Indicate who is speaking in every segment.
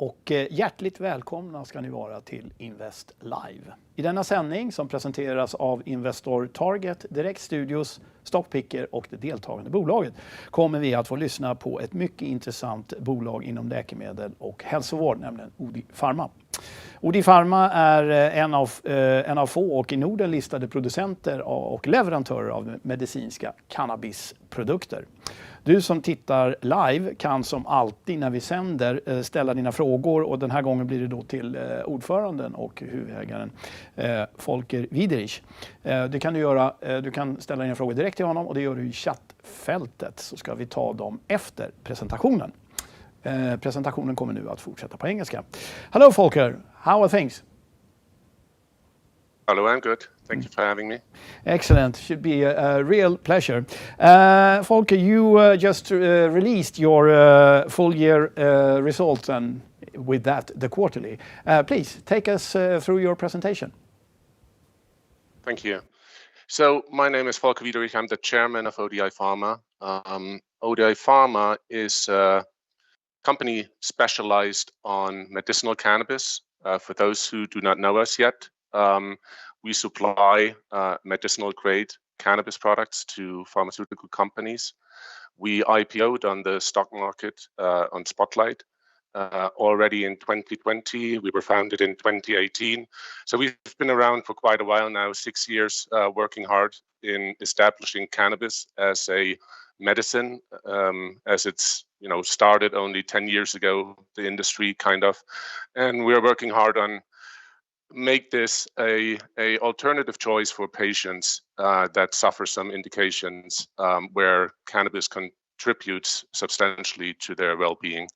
Speaker 1: och hjärtligt välkomna ska ni vara till Invest Live. I denna sändning som presenteras av Investor Target, Direkt Studios, Stockpicker och det deltagande bolaget kommer vi att få lyssna på ett mycket intressant bolag inom läkemedel och hälsovård, nämligen ODI Pharma. ODI Pharma är en av få och i Norden listade producenter och leverantörer av medicinska cannabisprodukter. Du som tittar live kan som alltid när vi sänder ställa dina frågor, och den här gången blir det då till ordföranden och huvudägaren Volker Wiederrich. Du kan ställa dina frågor direkt till honom, och det gör du i chattfältet, så ska vi ta dem efter presentationen. Presentationen kommer nu att fortsätta på engelska. Hello Volker, how are things?
Speaker 2: Hello, I'm good. Thank you for having me.
Speaker 1: Excellent. Should be a real pleasure. Volker, you just released your full year results, and with that, the quarterly. Please take us through your presentation.
Speaker 2: Thank you. So my name is Volker Wiederrich. I'm the chairman of ODI Pharma. ODI Pharma is a company specialized on medicinal cannabis. For those who do not know us yet, we supply medicinal grade cannabis products to pharmaceutical companies. We IPO'd on the stock market on Spotlight already in 2020. We were founded in 2018. So we've been around for quite a while now, 6 years, working hard in establishing cannabis as a medicine, as it's started only 10 years ago, the industry kind of, and we're working hard on make this a alternative choice for patients that suffer some indications where cannabis contributes substantially to their well-being.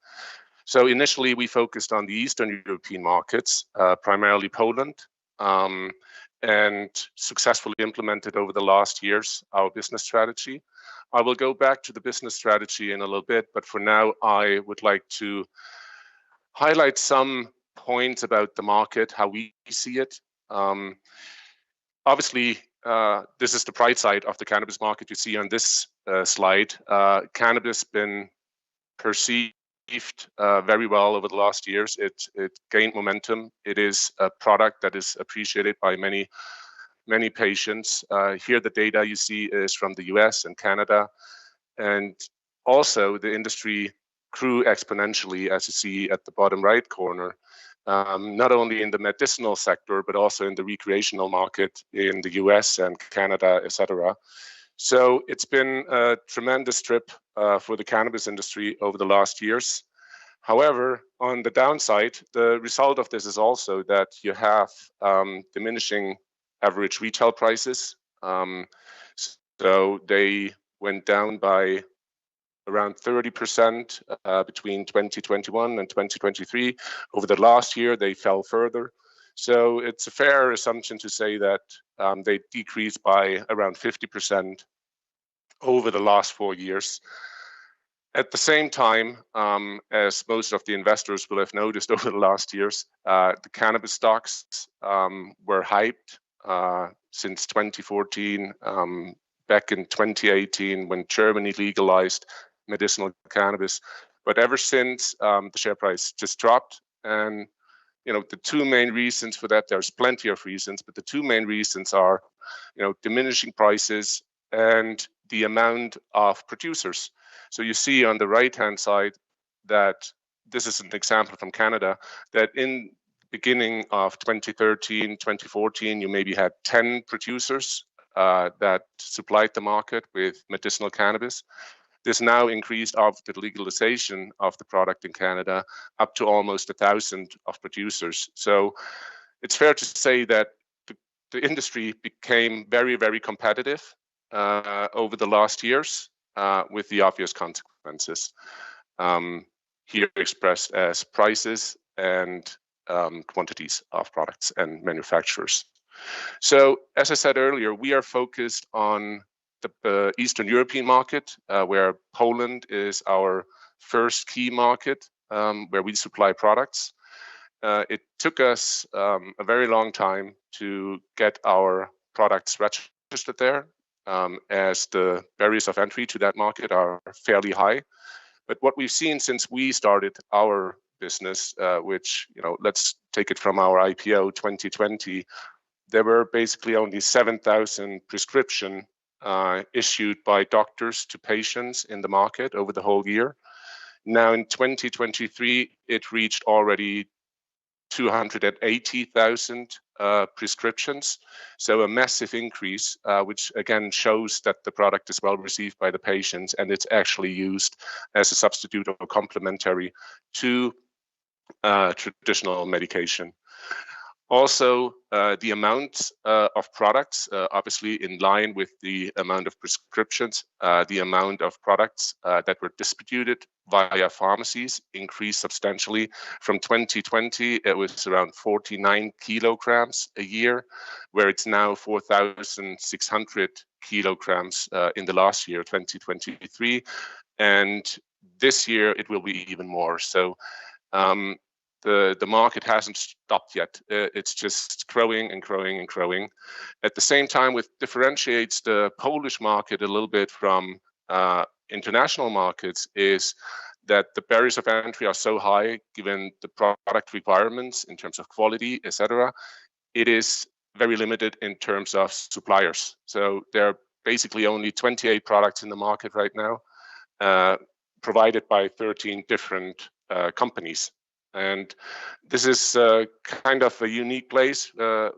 Speaker 2: So initially we focused on the Eastern European markets, primarily Poland, and successfully implemented over the last years our business strategy. I will go back to the business strategy in a little bit, but for now I would like to highlight some points about the market, how we see it. Obviously, this is the bright side of the cannabis market you see on this slide. Cannabis been perceived very well over the last years. It gained momentum. It is a product that is appreciated by many patients. Here the data you see is from the US and Canada, and also the industry grew exponentially, as you see at the bottom right corner, not only in the medicinal sector, but also in the recreational market in the US and Canada, etc. So it's been a tremendous trip for the cannabis industry over the last years. However, on the downside, the result of this is also that you have diminishing average retail prices. So they went down by around 30% between 2021 and 2023. Over the last year, they fell further. So it's a fair assumption to say that they decreased by around 50% over the last 4 years. At the same time, as most of the investors will have noticed over the last years, the cannabis stocks were hyped since 2014, back in 2018 when Germany legalized medicinal cannabis. But ever since, the share price just dropped. And the two main reasons for that, there's plenty of reasons, but the two main reasons are diminishing prices and the amount of producers. So you see on the right hand side that this is an example from Canada, that in beginning of 2013, 2014, you maybe had 10 producers that supplied the market with medicinal cannabis. This now increased after the legalization of the product in Canada up to almost 1,000 of producers. So it's fair to say that the industry became very, very competitive over the last years with the obvious consequences here expressed as prices and quantities of products and manufacturers. So as I said earlier, we are focused on the Eastern European market, where Poland is our first key market where we supply products. It took us a very long time to get our products registered there, as the barriers of entry to that market are fairly high. But what we've seen since we started our business, which, let's take it from our IPO 2020. There were basically only 7,000 prescriptions issued by doctors to patients in the market over the whole year. Now in 2023, it reached already 280,000 prescriptions. So a massive increase, which again shows that the product is well received by the patients and it's actually used as a substitute or complementary to traditional medication. Also, the amount of products, obviously in line with the amount of prescriptions, the amount of products that were distributed via pharmacies increased substantially. From 2020, it was around 49 kilograms a year, where it's now 4,600 kilograms in the last year, 2023. And this year, it will be even more. So the market hasn't stopped yet. It's just growing and growing and growing. At the same time, what differentiates the Polish market a little bit from international markets is that the barriers of entry are so high, given the product requirements in terms of quality, etc. It is very limited in terms of suppliers. So there are basically only 28 products in the market right now, provided by 13 different companies. And this is kind of a unique place where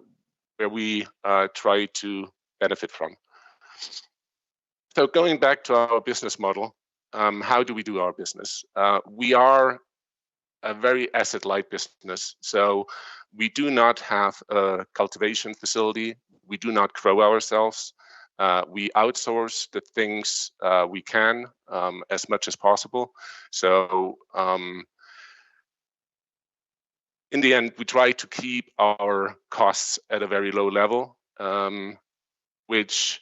Speaker 2: we try to benefit from. So going back to our business model, how do we do our business? We are a very asset-light business. So we do not have a cultivation facility. We do not grow ourselves. We outsource the things we can as much as possible. So in the end, we try to keep our costs at a very low level, which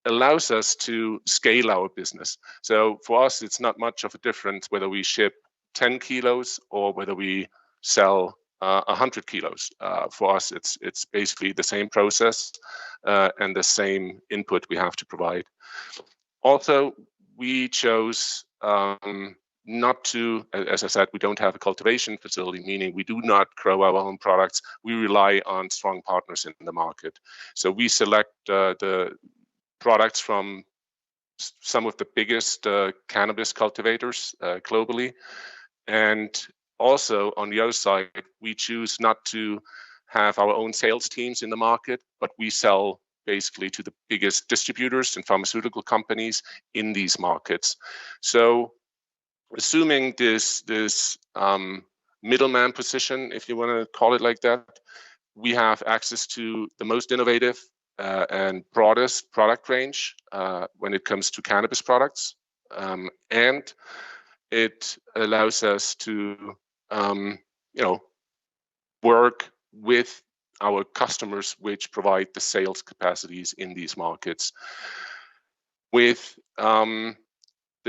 Speaker 2: allows us to scale our business. So for us, it's not much of a difference whether we ship 10 kilos or whether we sell 100 kilos. For us, it's basically the same process and the same input we have to provide. Also, we chose not to, as I said, we don't have a cultivation facility, meaning we do not grow our own products. We rely on strong partners in the market. So we select the products from some of the biggest cannabis cultivators globally. And also on the other side, we choose not to have our own sales teams in the market, but we sell basically to the biggest distributors and pharmaceutical companies in these markets. So assuming this middleman position, if you want to call it like that, we have access to the most innovative and broadest product range when it comes to cannabis products. And it allows us to work with our customers, which provide the sales capacities in these markets. With the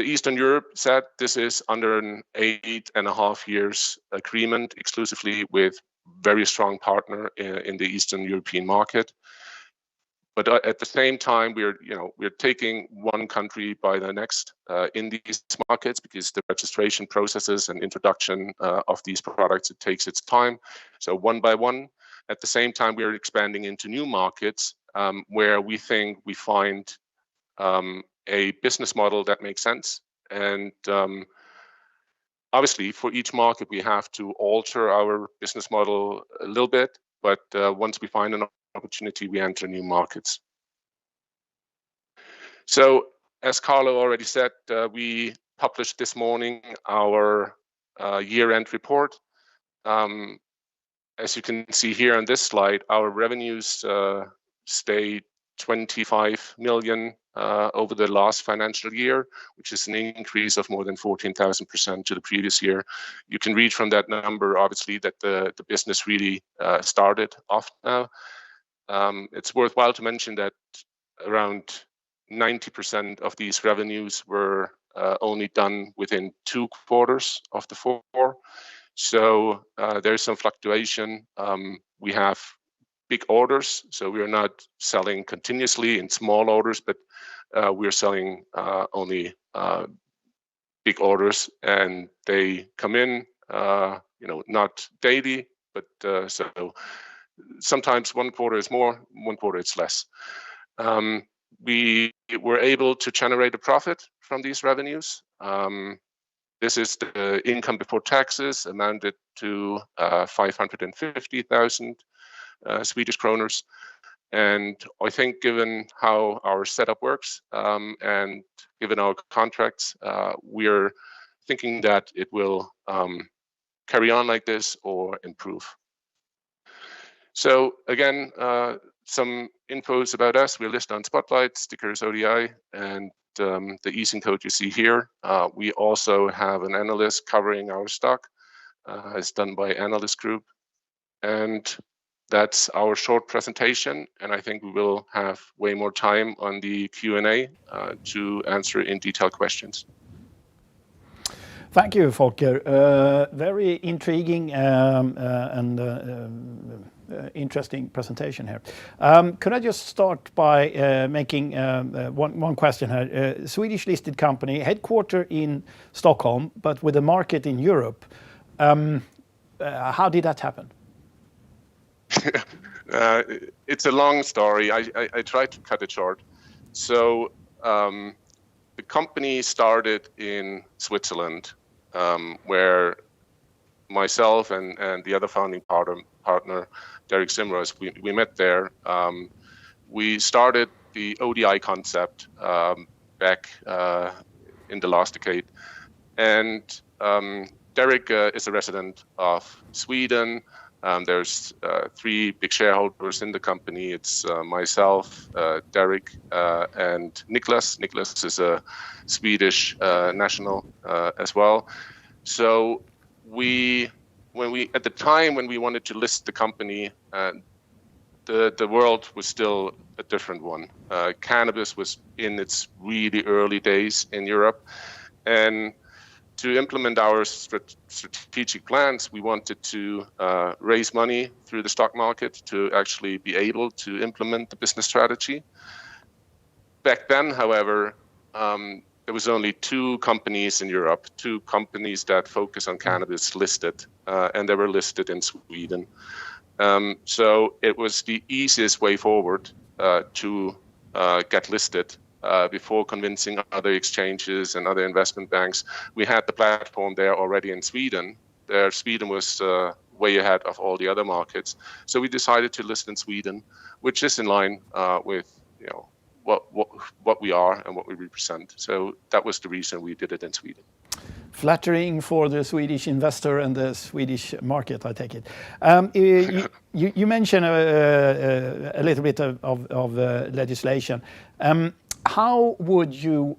Speaker 2: Eastern Europe set, this is under an 8.5 years agreement exclusively with very strong partner in the Eastern European market. But at the same time, we're taking one country by the next in these markets, because the registration processes and introduction of these products, it takes its time. So one by one. At the same time, we're expanding into new markets where we think we find a business model that makes sense. And obviously, for each market, we have to alter our business model a little bit. But once we find an opportunity, we enter new markets. So as Carlo already said, we published this morning our year-end report. As you can see here on this slide, our revenues stayed 25 million over the last financial year, which is an increase of more than 14,000% to the previous year. You can read from that number, obviously, that the business really started off now. It's worthwhile to mention that around 90% of these revenues were only done within 2 quarters of the 4. So there's some fluctuation. We have big orders, so we are not selling continuously in small orders, but we're selling only big orders, and they come in not daily, but so sometimes one quarter is more, one quarter it's less. We were able to generate a profit from these revenues. This is the income before taxes, amounted to 550,000 Swedish kroners. And I think given how our setup works and given our contracts, we're thinking that it will carry on like this or improve. So again, some infos about us. We're listed on Spotlight, tickers ODI, and the ESIN code you see here. We also have an analyst covering our stock. It's done by Analyst Group. And that's our short presentation. And I think we will have way more time on the Q&A to answer in detail questions.
Speaker 1: Thank you, Volker. Very intriguing and interesting presentation here. Could I just start by making one question here? Swedish listed company, headquartered in Stockholm, but with a market in Europe. How did that happen?
Speaker 2: It's a long story. I tried to cut it short. So the company started in Switzerland, where myself and the other founding partner, Derek Simrose, we met there. We started the ODI concept back in the last decade. And Derek is a resident of Sweden. There's 3 big shareholders in the company. It's myself, Derek, and Niklas. Niklas is a Swedish national as well. So at the time when we wanted to list the company, the world was still a different one. Cannabis was in its really early days in Europe, and to implement our strategic plans, we wanted to raise money through the stock market to actually be able to implement the business strategy. Back then, however, there was only 2 companies in Europe, 2 companies that focus on cannabis listed, and they were listed in Sweden. So it was the easiest way forward to get listed. Before convincing other exchanges and other investment banks. We had the platform there already in Sweden. Sweden was way ahead of all the other markets. So we decided to list in Sweden, which is in line with what we are and what we represent. So that was the reason we did it in Sweden.
Speaker 1: Flattering for the Swedish investor and the Swedish market, I take it. You mentioned a little bit of legislation. How would you?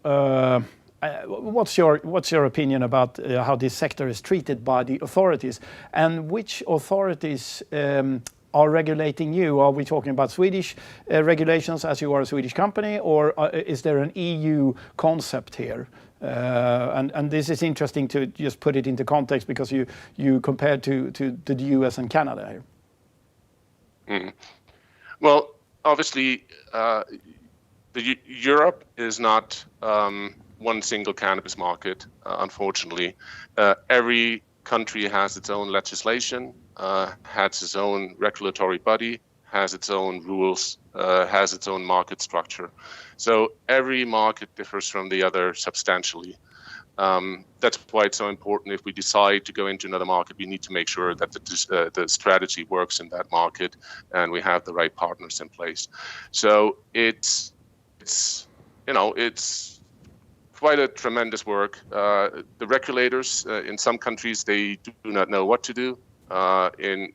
Speaker 1: What's your opinion about how this sector is treated by the authorities, and which authorities are regulating you? Are we talking about Swedish regulations, as you are a Swedish company, or is there an EU concept here? And this is interesting to just put it into context because you compared to the US and Canada here.
Speaker 2: Well, obviously. Europe is not one single cannabis market, unfortunately. Every country has its own legislation, has its own regulatory body, has its own rules, has its own market structure. So every market differs from the other substantially. That's why it's so important. If we decide to go into another market, we need to make sure that the strategy works in that market and we have the right partners in place. So it's quite a tremendous work. The regulators in some countries, they do not know what to do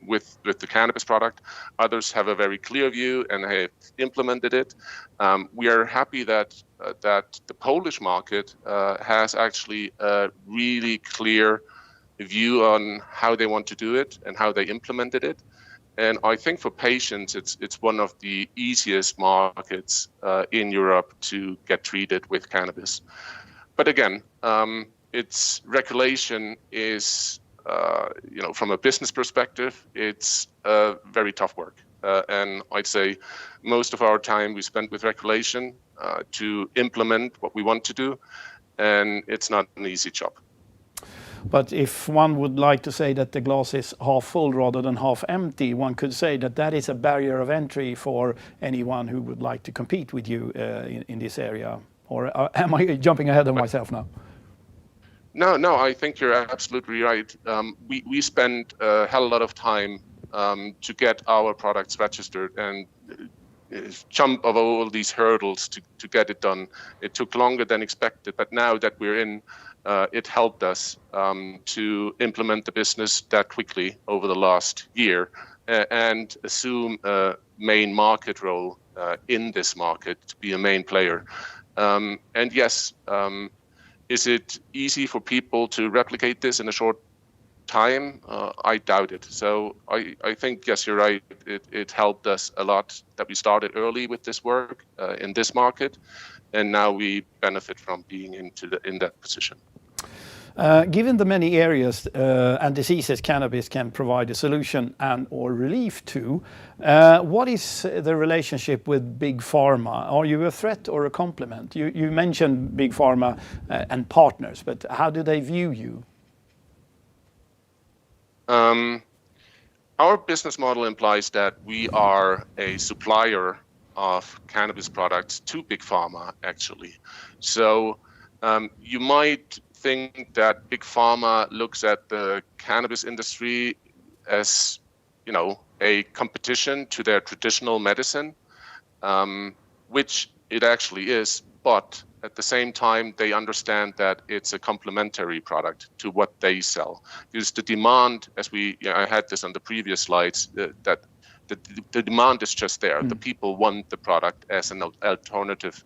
Speaker 2: with the cannabis product. Others have a very clear view and have implemented it. We are happy that the Polish market has actually a really clear view on how they want to do it and how they implemented it. And I think for patients, it's one of the easiest markets in Europe to get treated with cannabis. But again, its regulation is, from a business perspective, it's very tough work. And I'd say most of our time we spend with regulation to implement what we want to do, and it's not an easy job.
Speaker 1: But if one would like to say that the glass is half full rather than half empty, one could say that that is a barrier of entry for anyone who would like to compete with you in this area. Or am I jumping ahead of myself now?
Speaker 2: No, I think you're absolutely right. We spend a hell of a lot of time to get our products registered and jump over all these hurdles to get it done. It took longer than expected, but now that we're in, it helped us to implement the business that quickly over the last year and assume a main market role in this market, to be a main player. And yes, is it easy for people to replicate this in a short time? I doubt it. So I think, yes, you're right. It helped us a lot that we started early with this work in this market, and now we benefit from being in that position.
Speaker 1: Given the many areas and diseases cannabis can provide a solution and or relief to, what is the relationship with Big Pharma? Are you a threat or a complement? You mentioned Big Pharma and partners, but how do they view you?
Speaker 2: Our business model implies that we are a supplier of cannabis products to Big Pharma, actually. So you might think that Big Pharma looks at the cannabis industry as, a competition to their traditional medicine, which it actually is, but at the same time, they understand that it's a complementary product to what they sell. Because the demand, I had this on the previous slides, that the demand is just there. The people want the product as an alternative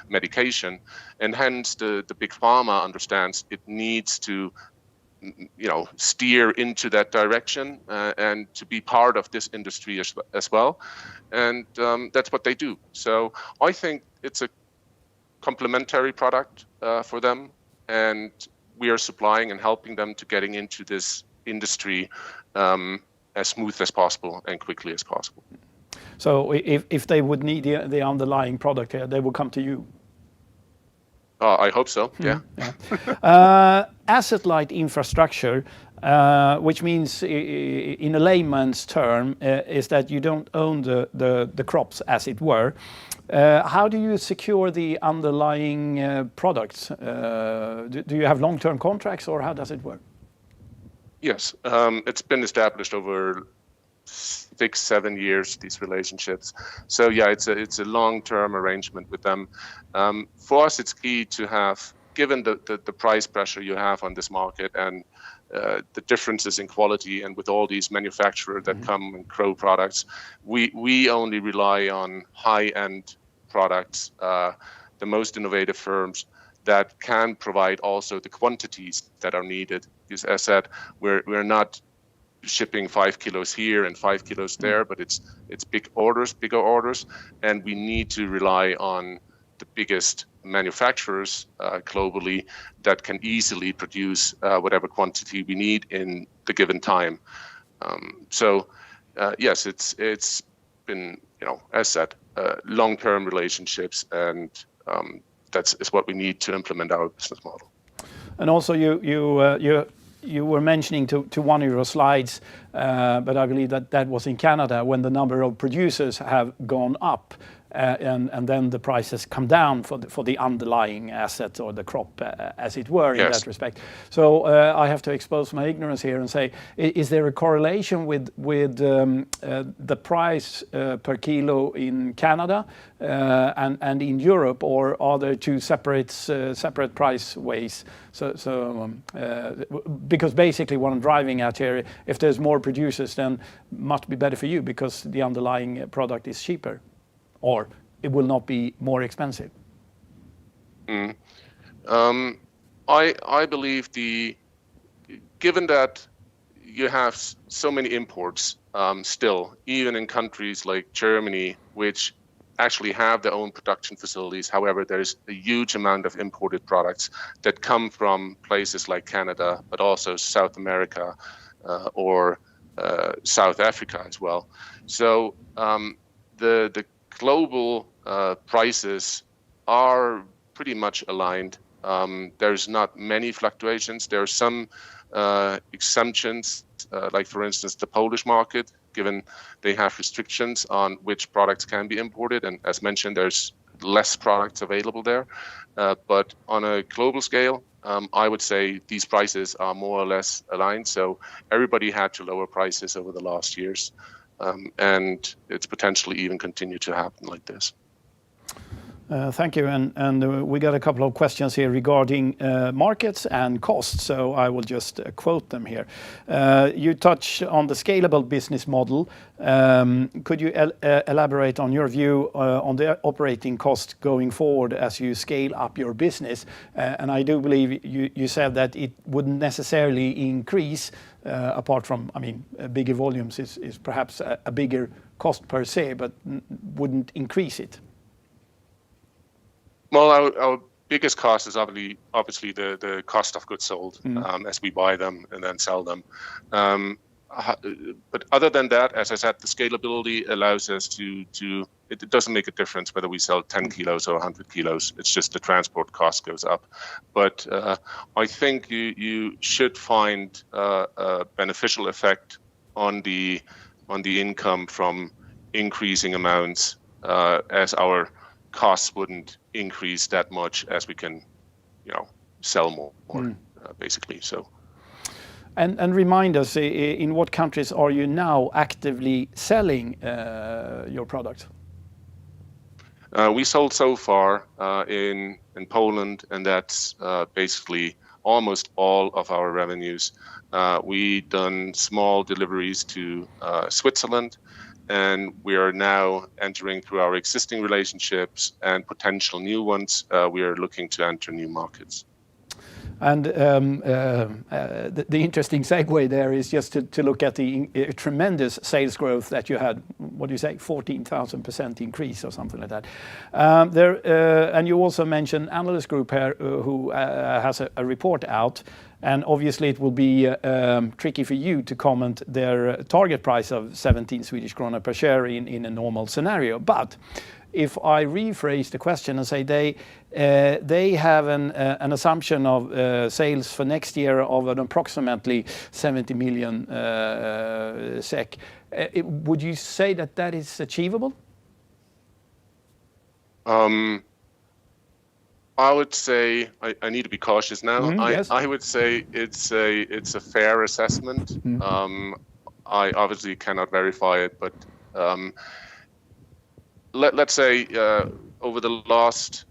Speaker 2: medication, and hence the Big Pharma understands it needs to, steer into that direction and to be part of this industry as well, and that's what they do. So I think it's a complementary product for them, and we are supplying and helping them to getting into this industry as smooth as possible and quickly as possible.
Speaker 1: So if they would need the underlying product here, they will come to you?
Speaker 2: I hope so, yeah.
Speaker 1: Asset-light infrastructure, which means in a layman's term, is that you don't own the crops, as it were. How do you secure the underlying products? Do you have long-term contracts, or how does it work?
Speaker 2: Yes, it's been established over 6-7 years, these relationships. So yeah, it's a long-term arrangement with them. For us, it's key to have, given the price pressure you have on this market and the differences in quality, and with all these manufacturers that come and grow products, we only rely on high-end products, the most innovative firms that can provide also the quantities that are needed. Because as I said, we're not shipping 5 kilos here and 5 kilos there, but it's bigger orders, and we need to rely on the biggest manufacturers globally that can easily produce whatever quantity we need in the given time. Yes, it's been, as said, long-term relationships, and that's what we need to implement our business model.
Speaker 1: And also, you were mentioning to one of your slides, but I believe that was in Canada, when the number of producers have gone up, and then the prices come down for the underlying asset or the crop, as it were, in that respect. So I have to expose my ignorance here and say, is there a correlation with the price per kilo in Canada and in Europe, or are there two separate price ways? Because basically what I'm driving at here, if there's more producers, then must be better for you because the underlying product is cheaper, or it will not be more expensive.
Speaker 2: I believe given that you have so many imports still, even in countries like Germany, which actually have their own production facilities. However, there's a huge amount of imported products that come from places like Canada, but also South America or South Africa as well. So the global prices are pretty much aligned, There's not many fluctuations. There are some exemptions, like for instance, the Polish market, given they have restrictions on which products can be imported. And as mentioned, there's less products available there. But on a global scale, I would say these prices are more or less aligned. So everybody had to lower prices over the last years. And it's potentially even continue to happen like this.
Speaker 1: Thank you. And we got a couple of questions here regarding markets and costs. So I will just quote them here. You touch on the scalable business model. Could you elaborate on your view on the operating cost going forward as you scale up your business? And I do believe you said that it wouldn't necessarily increase apart from, bigger volumes is perhaps a bigger cost per se, but wouldn't increase it.
Speaker 2: Well, our biggest cost is obviously the cost of goods sold as we buy them and then sell them. But other than that, as I said, the scalability allows us to it doesn't make a difference whether we sell 10 kilos or 100 kilos. It's just the transport cost goes up. But I think you should find a beneficial effect on the income from increasing amounts as our costs wouldn't increase that much as we can, sell more, basically. So.
Speaker 1: And remind us, in what countries are you now actively selling your product?
Speaker 2: We sold so far in Poland, and that's basically almost all of our revenues. We done small deliveries to Switzerland, and we are now entering through our existing relationships and potential new ones. We are looking to enter new markets.
Speaker 1: And the interesting segue there is just to look at the tremendous sales growth that you had. What do you say, 14,000% increase or something like that. And you also mentioned Analyst Group here, who has a report out. And obviously it will be tricky for you to comment their target price of 17 Swedish krona per share in a normal scenario. But if I rephrase the question and say they have an assumption of sales for next year of an approximately 70 million SEK, would you say that is achievable?
Speaker 2: I would say I need to be cautious now.
Speaker 1: Yes.
Speaker 2: I would say it's a fair assessment. I obviously cannot verify it, but let's say over the last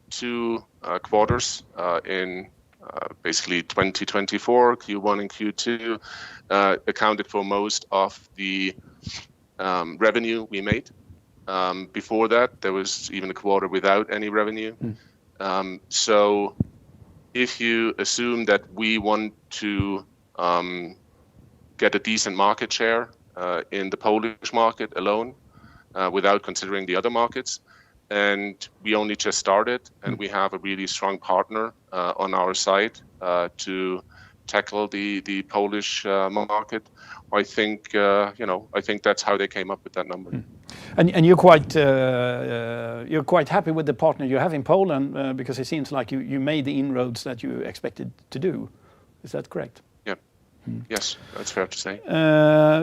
Speaker 2: two quarters in basically 2024, Q1 and Q2 accounted for most of the revenue we made. Before that, there was even a quarter without any revenue. So if you assume that we want to get a decent market share in the Polish market alone, without considering the other markets, and we only just started, and we have a really strong partner on our side to tackle the Polish market, I think I think that's how they came up with that number.
Speaker 1: And you're quite happy with the partner you have in Poland because it seems like you made the inroads that you expected to do. Is that correct?
Speaker 2: Yeah. Yes, that's fair to say.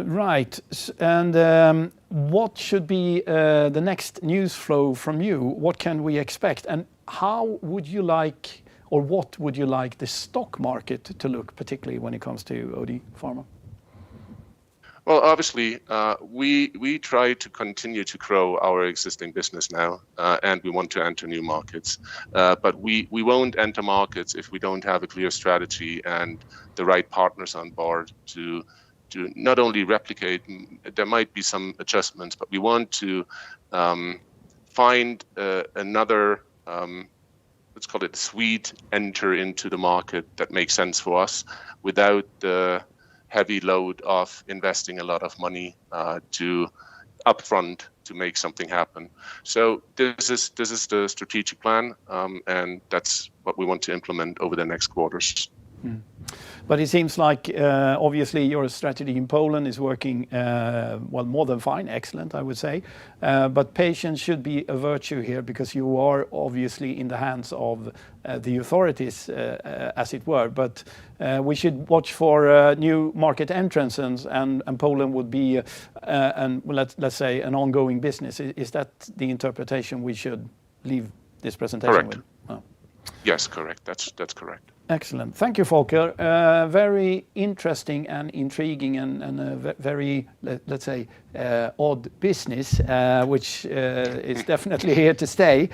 Speaker 1: Right. And what should be the next news flow from you? What can we expect? And how would you like, or what would you like the stock market to look, particularly when it comes to ODI Pharma?
Speaker 2: Well, obviously, we try to continue to grow our existing business now, and we want to enter new markets. But we won't enter markets if we don't have a clear strategy and the right partners on board to not only replicate. There might be some adjustments, but we want to find another, let's call it sweet enter into the market that makes sense for us without the heavy load of investing a lot of money to upfront to make something happen. So this is the strategic plan, and that's what we want to implement over the next quarters.
Speaker 1: But it seems like obviously your strategy in Poland is working well, more than fine, excellent, I would say. But patience should be a virtue here because you are obviously in the hands of the authorities, as it were. But we should watch for new market entrants, and Poland would be, let's say, an ongoing business. Is that the interpretation we should leave this presentation
Speaker 2: Correct.
Speaker 1: with? Oh.
Speaker 2: Yes, correct. That's correct.
Speaker 1: Excellent. Thank you, Volker. Very interesting and intriguing and a very, let's say, odd business, which is definitely here to stay.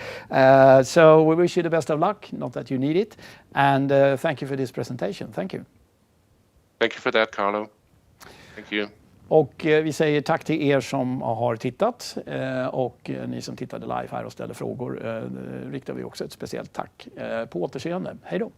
Speaker 1: So we wish you the best of luck, not that you need it. And thank you for this presentation. Thank you.
Speaker 2: Thank you for that, Carlo. Thank you.
Speaker 1: Och vi säger tack till er som har tittat och ni som tittade live här och ställde frågor riktar vi också ett speciellt tack. På återseende. Hej då!